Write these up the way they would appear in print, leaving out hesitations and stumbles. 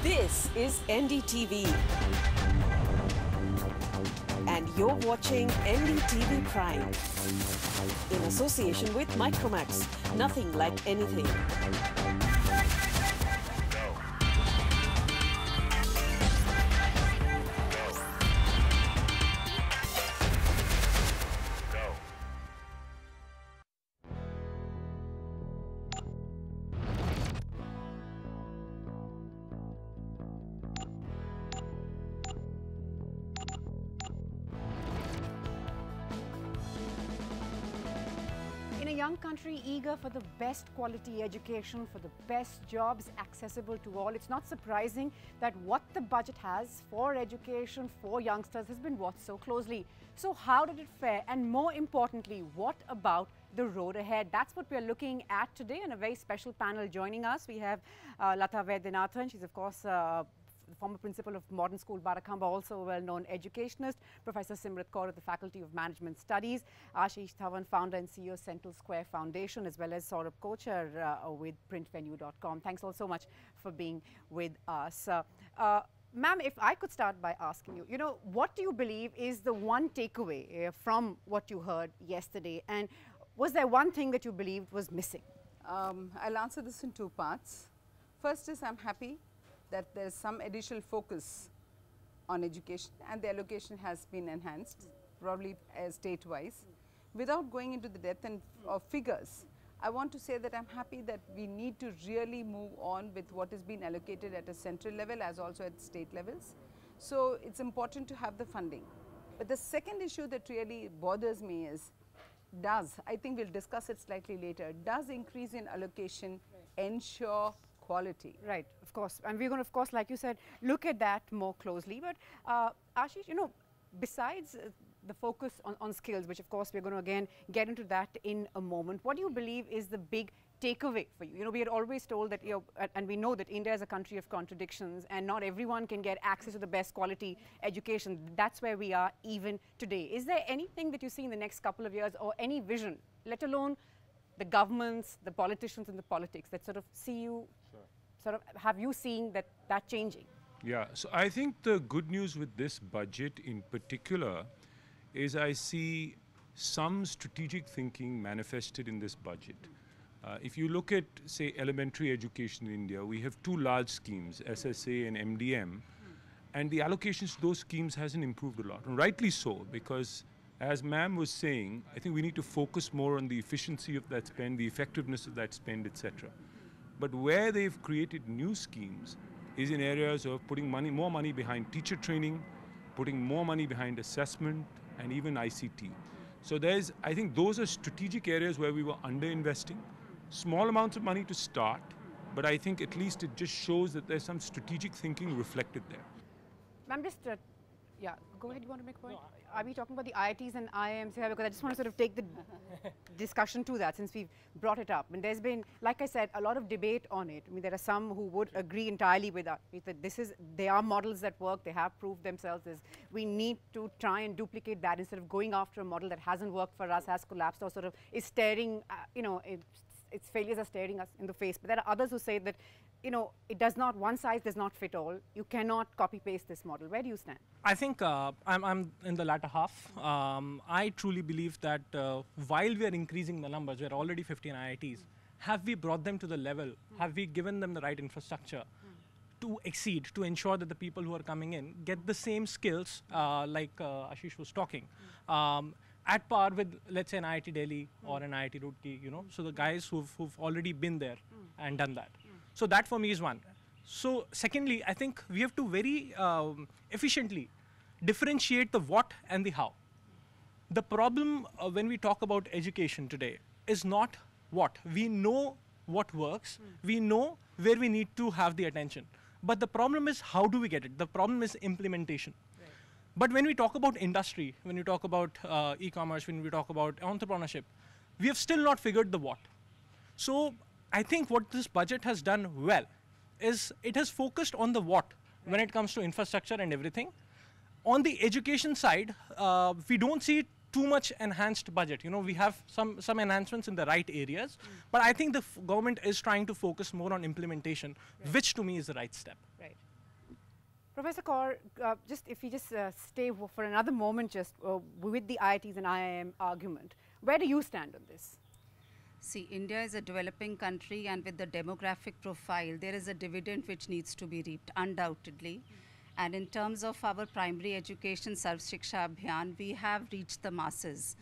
This is NDTV. And you're watching NDTV Prime. In association with Micromax. Nothing like anything. In a young country eager for the best quality education, for the best jobs accessible to all, it's not surprising that what the budget has for education for youngsters has been watched so closely. So how did it fare? And more importantly, what about the road ahead? That's what we're looking at today in a very special panel. Joining us, we have Lata Vaidyanathan. She's, of course, the former principal of Modern School Barakamba, also a well-known educationist, Professor Simrat Kaur of the Faculty of Management Studies, Ashish Dhawan, founder and CEO Central Square Foundation, as well as Saurabh Kochar with printvenue.com. Thanks all so much for being with us. Ma'am, if I could start by asking you, what do you believe is the one takeaway from what you heard yesterday? And was there one thing that you believed was missing? I'll answer this in two parts. First is I'm happy that there is some additional focus on education and the allocation has been enhanced, probably state-wise. Without going into the depth of figures, I want to say that I'm happy that we need to really move on with what has been allocated at a central level as also at state levels. So it's important to have the funding. But the second issue that really bothers me is, I think we'll discuss it slightly later, does increase in allocation ensure quality? Right, of course. And we're going to, of course, like you said, look at that more closely. But Ashish, besides the focus on skills, which of course we're going to again get into that in a moment, what do you believe is the big takeaway for you? We had always told that, and we know that India is a country of contradictions and not everyone can get access to the best quality education. That's where we are even today. Is there anything that you see in the next couple of years or any vision, let alone the governments, the politicians and the politics that sort of see you, have you seen that changing? Yeah, so I think the good news with this budget in particular is I see some strategic thinking manifested in this budget. If you look at, say, elementary education in India, we have two large schemes, SSA and MDM, and the allocations to those schemes hasn't improved a lot, and rightly so, because as ma'am was saying, I think we need to focus more on the efficiency of that spend, the effectiveness of that spend, etc. But where they've created new schemes is in areas of putting more money behind teacher training, putting more money behind assessment, and even ICT. So I think those are strategic areas where we were underinvesting. Small amounts of money to start, but I think at least it just shows that there's some strategic thinking reflected there. Ma'am, just, yeah, go ahead, you want to make a point? No, are we talking about the IITs and IIMs here? Because I just want to sort of take the discussion to that since we've brought it up. And there's been, like I said, a lot of debate on it. I mean, there are some who would agree entirely with that. They are models that work, they have proved themselves. We need to try and duplicate that instead of going after a model that hasn't worked for us, has collapsed, or sort of is staring, its failures are staring us in the face. But there are others who say that, it does not, one size does not fit all. You cannot copy paste this model. Where do you stand? I think I'm in the latter half. I truly believe that while we are increasing the numbers, we are already 15 IITs. Have we brought them to the level? Have we given them the right infrastructure to exceed, to ensure that the people who are coming in get the same skills like Ashish was talking? At par with, let's say, an IIT Delhi or an IIT Roorkee, so the guys who've already been there and done that. So that for me is one. So secondly, I think we have to very efficiently differentiate the what and the how. The problem when we talk about education today is not what. We know what works. We know where we need to have the attention. But the problem is how do we get it? The problem is implementation. Right. But when we talk about industry, when we talk about e-commerce, when we talk about entrepreneurship, we have still not figured the what. So I think what this budget has done well is it has focused on the what when it comes to infrastructure and everything. On the education side, we don't see too much enhanced budget. We have some enhancements in the right areas, but I think the government is trying to focus more on implementation, which to me is the right step. Right. Professor Kaur, just if we just stay for another moment just with the IITs and IIM argument, where do you stand on this? See, India is a developing country, and with the demographic profile, there is a dividend which needs to be reaped, undoubtedly. And in terms of our primary education, Sarv Shiksha Abhiyan, we have reached the masses.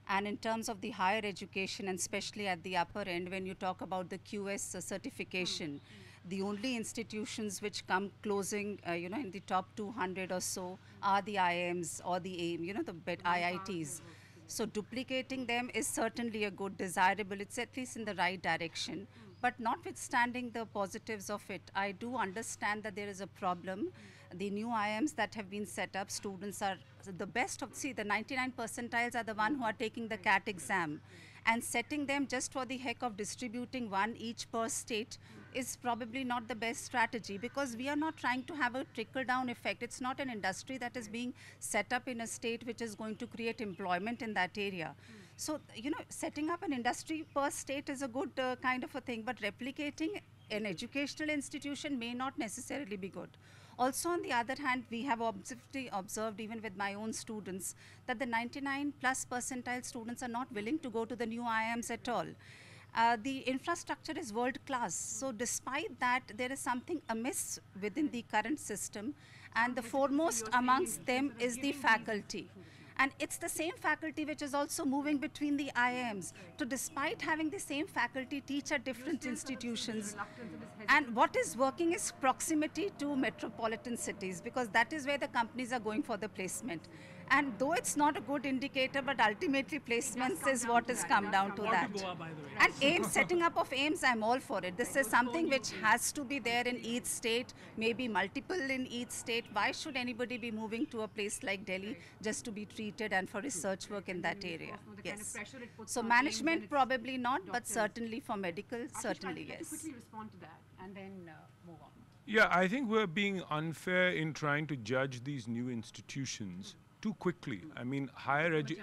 And in terms of the higher education, and especially at the upper end, when you talk about the QS certification, the only institutions which come closing, in the top 200 or so are the IIMs or the AIM, the IITs. So duplicating them is certainly a good, desirable, it's at least in the right direction. But notwithstanding the positives of it, I do understand that there is a problem. The new IIMs that have been set up, students are the best of, the 99 percentiles are the one who are taking the CAT exam. And setting them just for the heck of distributing one each per state is probably not the best strategy, because we are not trying to have a trickle-down effect. It's not an industry that is being set up in a state which is going to create employment in that area. So, setting up an industry per state is a good kind of a thing, but replicating an educational institution may not necessarily be good. Also, on the other hand, we have observed even with my own students that the 99+ percentile students are not willing to go to the new IIMs at all. The infrastructure is world class. So despite that, there is something amiss within the current system, and the foremost amongst them is the faculty. And it's the same faculty which is also moving between the IIMs. So despite having the same faculty teach at different institutions, and what is working is proximity to metropolitan cities, because that is where the companies are going for the placement. And though it's not a good indicator, but ultimately placements is what has come down to that. And AIMS, setting up of AIMS, I'm all for it. This is something which has to be there in each state, maybe multiple in each state. Why should anybody be moving to a place like Delhi just to be treated and for research work in that area? Yes. So management probably not, but certainly for medical, certainly yes. Quickly respond to that and then move on. Yeah, I think we're being unfair in trying to judge these new institutions too quickly. I mean,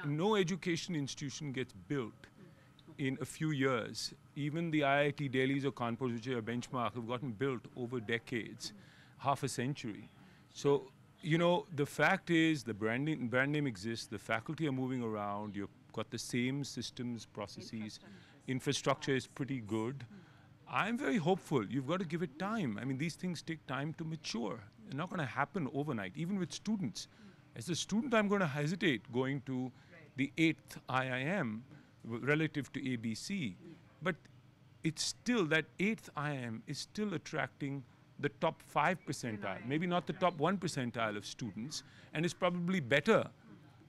no education institution gets built in a few years. Even the IIT Delhis or Kanpurs, which are a benchmark, have gotten built over decades, half a century. So, the fact is the brand name exists, the faculty are moving around, you've got the same systems, processes, infrastructure is pretty good. I'm very hopeful. You've got to give it time. I mean, these things take time to mature. They're not going to happen overnight, even with students. As a student, I'm going to hesitate going to the 8th IIM relative to ABC. But it's still, that 8th IIM is still attracting the top 5 percentile, maybe not the top 1 percentile of students, and is probably better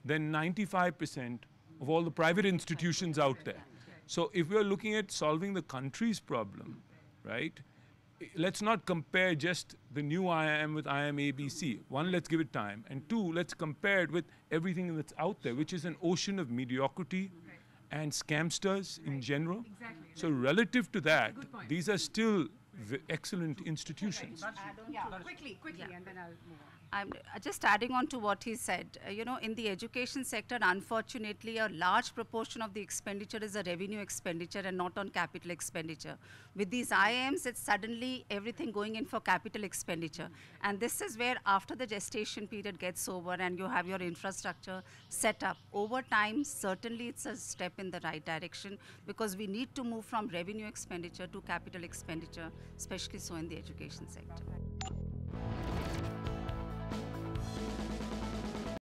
than 95% of all the private institutions out there. So if we're looking at solving the country's problem, right, let's not compare just the new IIM with IIM ABC. One, let's give it time. And two, let's compare it with everything that's out there, which is an ocean of mediocrity and scamsters in general. So relative to that, these are still excellent institutions. Quickly, and then I'll move on. I'm just adding on to what he said. In the education sector, unfortunately, a large proportion of the expenditure is a revenue expenditure and not on capital expenditure. With these IIMs, it's suddenly everything going in for capital expenditure. And this is where after the gestation period gets over and you have your infrastructure set up, over time, certainly it's a step in the right direction, because we need to move from revenue expenditure to capital expenditure, especially so in the education sector.